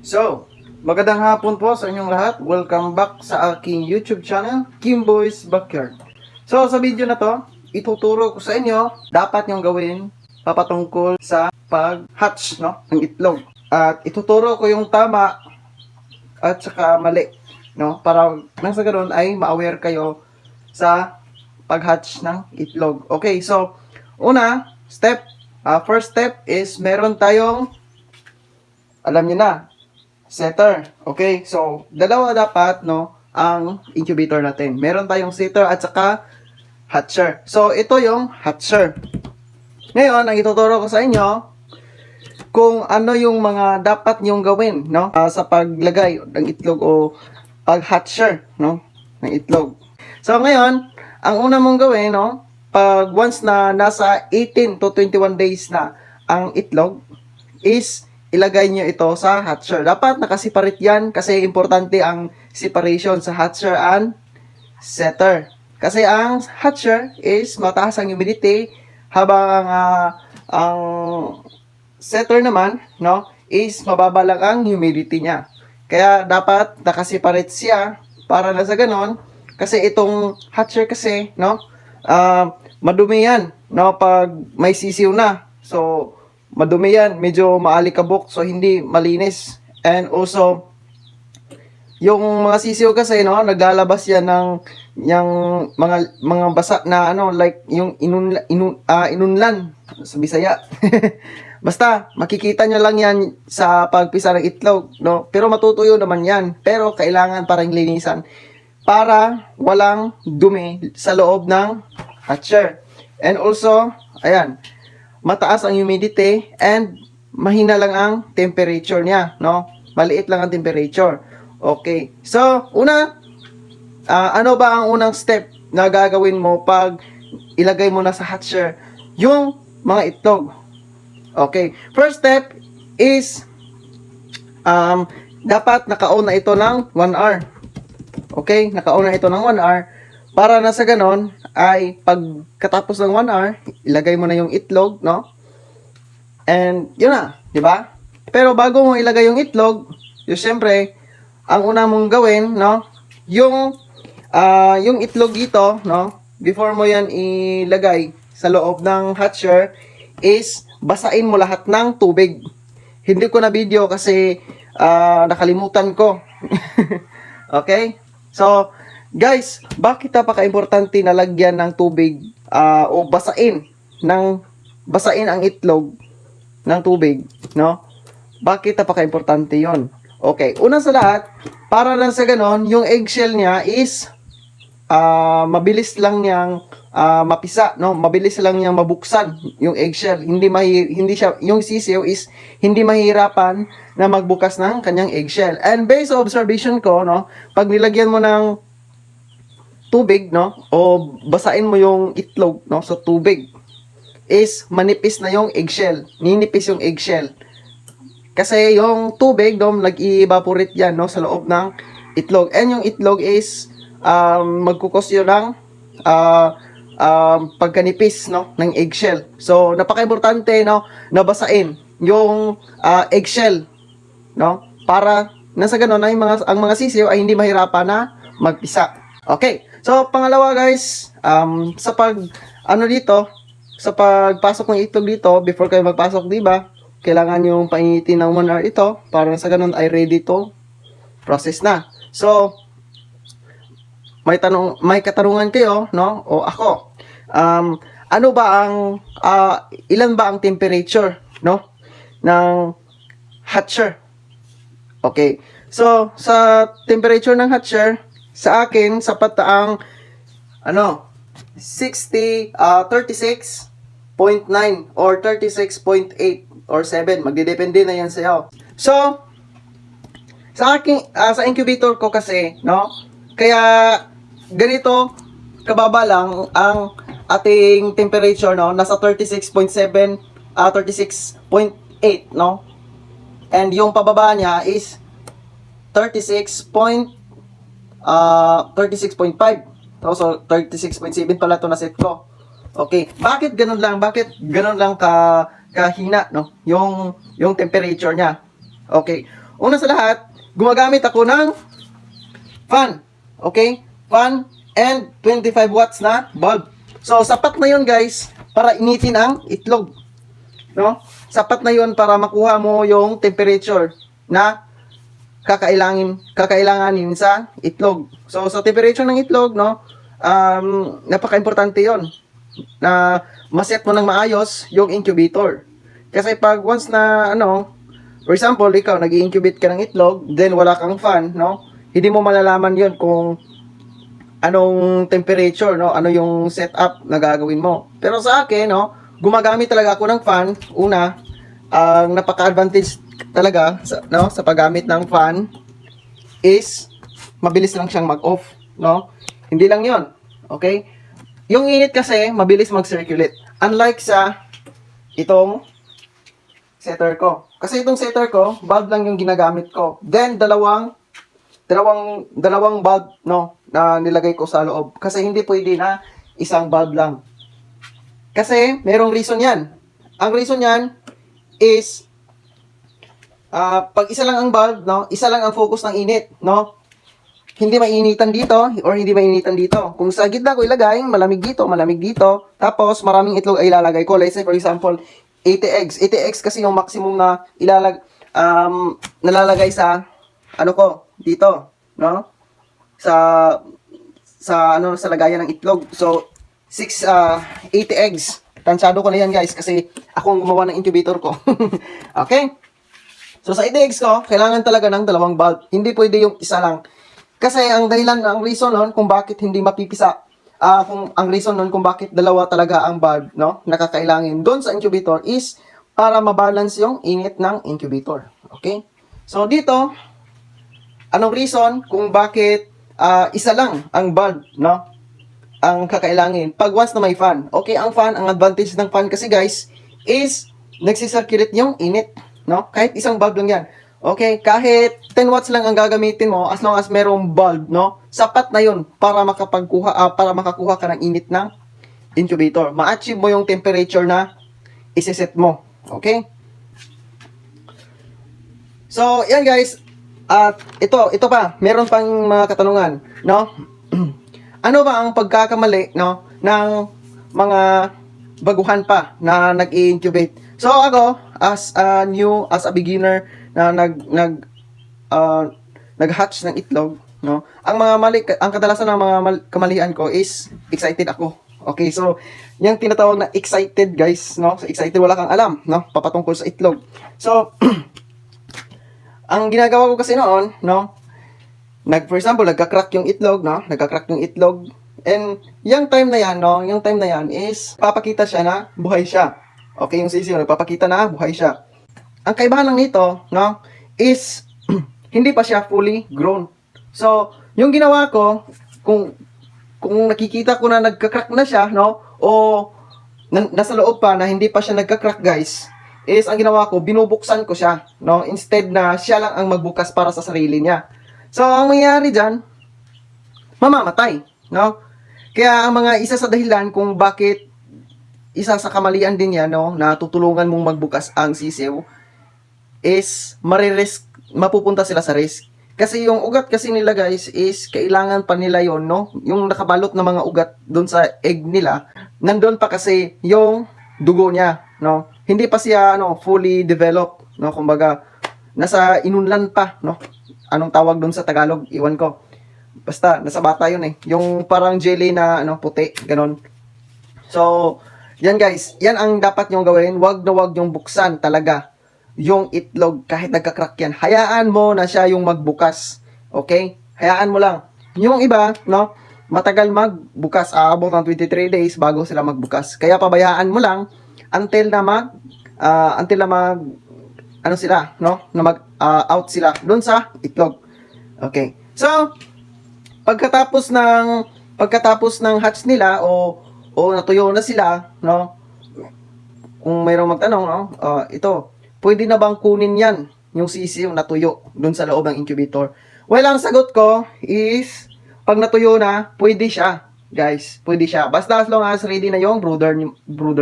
So, magandang hapon po sa inyong lahat. Welcome back sa aking YouTube channel, Kimboy's Backyard. So, sa video na to, ituturo ko sa inyo dapat nyong gawin papatungkol sa pag-hatch ng itlog. At ituturo ko yung tama at saka mali, para nang sa ganoon ay ma-aware kayo sa pag-hatch ng itlog. Okay, so first step is meron tayong, alam niyo na, setter. Okay, so dalawa dapat ang incubator natin. Meron tayong setter at saka hatcher. So ito yung hatcher. Ngayon, ang ituturo ko sa inyo kung ano yung mga dapat nyong gawin sa paglagay ng itlog o pag-hatcher ng itlog. So ngayon, ang una mong gawin pag once na nasa 18 to 21 days na ang itlog is ilagay nyo ito sa hatcher. Dapat nakaseparate yan kasi importante ang separation sa hatcher and setter. Kasi ang hatcher is mataas ang humidity habang ang setter naman is mababa lang ang humidity niya. Kaya dapat nakaseparate siya para na sa ganon. Kasi itong hatcher kasi madumi yan pag may sisiw na. So madumi yan, medyo maalikabok, so hindi malinis. And also, yung mga sisiw kasi, naglalabas yan ng mga basa na, like, yung inunlan, sa Bisaya. Basta, makikita nyo lang yan sa pagpisa ng itlog, Pero matutuyo naman yan. Pero kailangan parang linisan para walang dumi sa loob ng hatcher. And also, ayan, mataas ang humidity and mahina lang ang temperature niya, Maliit lang ang temperature. Okay. So, ano ba ang unang step na gagawin mo pag ilagay mo na sa hatcher yung mga itlog? Okay. First step is dapat naka-on na ito ng 1 hour. Okay? Naka-on na ito ng 1 hour para na sa ganon ay pagkatapos ng 1 hour, ilagay mo na yung itlog, And yun na, di ba? Pero bago mo ilagay yung itlog, syempre, ang una mong gawin, yung itlog dito, before mo yan ilagay sa loob ng hatcher, is basain mo lahat ng tubig. Hindi ko na video kasi nakalimutan ko. Okay? So, guys, bakit napaka-importante na lagyan ng tubig o basain ang itlog ng tubig, Bakit napaka-importante 'yon? Okay, una sa lahat, para lang sa ganon, yung eggshell niya is mabilis lang niyang mapisa, Mabilis lang niyang mabuksan yung eggshell. Hindi siya, yung sisiw is hindi mahirapan na magbukas ng kanyang eggshell. And based on observation ko, pag nilagyan mo ng tubig, o basain mo yung itlog, sa tubig, is manipis na yung eggshell. Ninipis yung eggshell. Kasi yung tubig, nag-evaporate yan, sa loob ng itlog. And yung itlog is magkukos yun ng pagkanipis, ng eggshell. So, napaka-importante, na basain yung eggshell, para nasa ganun ay ang mga sisiw ay hindi mahirapan na magpisa. Okay. So, pangalawa guys, sa pagpasok ng itlog dito, before kayo magpasok, di ba? Kailangan yung painitin ng 1 hour ito para sa ganun ay ready to process na. So, may katanungan kayo, o ako. Ilan ba ang temperature, ng hatcher? Okay. So, sa temperature ng hatcher, sa akin, sapat na ang 36.9 or 36.8 or 7. Magdidepende na yan sa'yo. So, sa incubator ko kasi, kaya ganito kababa lang ang ating temperature, nasa 36.7, 36.8, And yung pababa niya is 36.5. So, 36.7 pala ito na set ko. Okay. Bakit ganun lang? Bakit ganun lang kahina, Yung temperature niya. Okay. Una sa lahat, gumagamit ako ng fan. Okay? Fan and 25 watts na bulb. So, sapat na yun guys para initin ang itlog. No? Sapat na yun para makuha mo yung temperature na kakailanganin sa itlog. So, sa temperature ng itlog, no, napaka-importante yon na maset mo ng maayos yung incubator. Kasi pag once na, for example, ikaw, nag-incubate ka ng itlog, then wala kang fan, no, hindi mo malalaman yon kung anong temperature, no, ano yung setup na gagawin mo. Pero sa akin, no, gumagamit talaga ako ng fan. Una, ang napaka-advantage talaga sa paggamit ng fan is mabilis lang siyang mag-off, no? Hindi lang 'yon. Okay? Yung init kasi mabilis mag-circulate. Unlike sa itong setter ko. Kasi itong setter ko, bulb lang yung ginagamit ko. Then dalawang bulb, no, na nilagay ko sa loob. Kasi hindi pwede na isang bulb lang. Kasi merong reason 'yan. Ang reason niyan is pag isa lang ang bulb, no, isa lang ang focus ng init, no? Hindi mainitan dito or hindi mainitan dito. Kung sa gitna ko ilagay, malamig dito, tapos maraming itlog ay ilalagay ko. Let's say for example, 80 eggs. 80 eggs kasi yung maximum na nalalagay sa dito, no? Sa lagayan ng itlog. So 80 eggs. Tansyado ko na yan guys kasi ako ang gumawa ng incubator ko. Okay? So sa 80 eggs ko, kailangan talaga ng dalawang bulb. Hindi pwede yung isa lang. Kasi ang reason nun kung bakit hindi mapipisa, ang reason nun kung bakit dalawa talaga ang bulb, no, nakakailangin doon sa incubator is para mabalance yung init ng incubator. Okay? So dito, anong reason kung bakit isa lang ang bulb, no, ang kakailangin pag once na may fan. Okay, ang fan, ang advantage ng fan kasi guys is nagsisirculate yung init, no? Kahit isang bulb lang yan. Okay, kahit 10 watts lang ang gagamitin mo, as long as merong bulb, no, sapat na yun para makakuha ka ng init ng incubator. Ma-achieve mo yung temperature na isiset mo. Okay? So, yan guys. At ito pa, meron pang mga katanungan, no? Ano ba ang pagkakamali, no, ng mga baguhan pa na nag-incubate? So ako, as a beginner na nag-hatch ng itlog, no, ang kadalasan ng mga kamalian ko is excited ako. Okay, so yung tinatawag na excited guys, no, so excited, wala kang alam, no, papatungkol sa itlog. So ang ginagawa ko kasi noon, no, for example, nagka-crack yung itlog, no, and yung time na yan is papakita siya na buhay siya. Okay, yung sisiyo, nagpapakita na buhay siya. Ang kaibahan lang nito, no, is hindi pa siya fully grown. So, yung ginawa ko, kung nakikita ko na nagka-crack na siya, no, o nasa loob pa na hindi pa siya nagka-crack, guys, is ang ginawa ko, binubuksan ko siya, no, instead na siya lang ang magbukas para sa sarili niya. So, ang mangyayari dyan, mamamatay, no? Kaya ang isa sa dahilan kung bakit isa sa kamalian din yan, no, na tutulungan mong magbukas ang sisiw is mapupunta sila sa risk. Kasi yung ugat kasi nila guys is kailangan pa nila yon, no, yung nakabalot na mga ugat doon sa egg nila, nandun pa kasi yung dugo niya, no, hindi pa siya fully developed, no, kumbaga nasa inunlan pa, no, anong tawag doon sa Tagalog, iwan ko, basta nasa bata yun yung parang jelly na puti, ganon. So yan guys, yan ang dapat nyong gawin. Wag yung buksan talaga yung itlog kahit nagka-crack yan. Hayaan mo na siya yung magbukas. Okay? Hayaan mo lang. Yung iba, no, matagal magbukas. Abot ng 23 days bago sila magbukas. Kaya pabayaan mo lang until na sila, no, na out sila doon sa itlog. Okay. So, pagkatapos ng hatch nila o natuyo na sila, no, kung mayroong magtanong, no, ito, pwede na bang kunin yan, yung sisiw natuyo dun sa loob ng incubator? Well, ang sagot ko is, pag natuyo na, pwede siya, guys, pwede siya. Basta as long as ready na yung brooder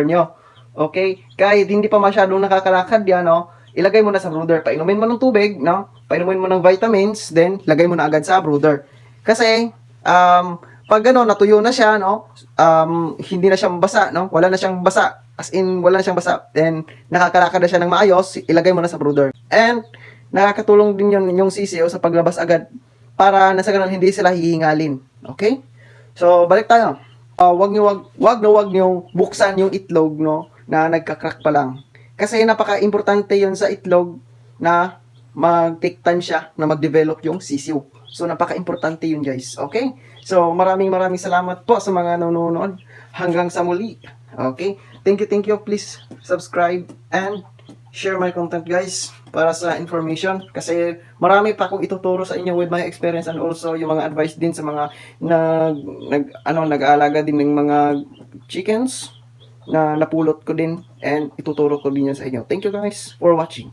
nyo. Okay? Kahit hindi pa masyadong nakakalakad yan, no, ilagay mo na sa brooder, painumin mo ng tubig, no, painumin mo ng vitamins, then lagay mo na agad sa brooder. Kasi, pag natuyo na siya, no, hindi na siya basa, no, wala na siyang basa, as in, wala na siyang basa, then, nakakalakad na siya ng maayos, ilagay mo na sa brooder. And, nakakatulong din yung sisiyo sa paglabas agad, para nasa ganun hindi sila hihingalin. Okay? So, balik tayo. Wag niyo buksan yung itlog, no, na nagka-crack pa lang. Kasi napaka-importante yun sa itlog na mag-take time siya na mag-develop yung sisiw. So, napaka-importante yun, guys. Okay? So, maraming salamat po sa mga nanonood. Hanggang sa muli. Okay? Thank you. Please subscribe and share my content, guys, para sa information. Kasi marami pa akong ituturo sa inyo with my experience and also yung mga advice din sa mga nag-aalaga din ng mga chickens na napulot ko din and ituturo ko din yan sa inyo. Thank you, guys, for watching.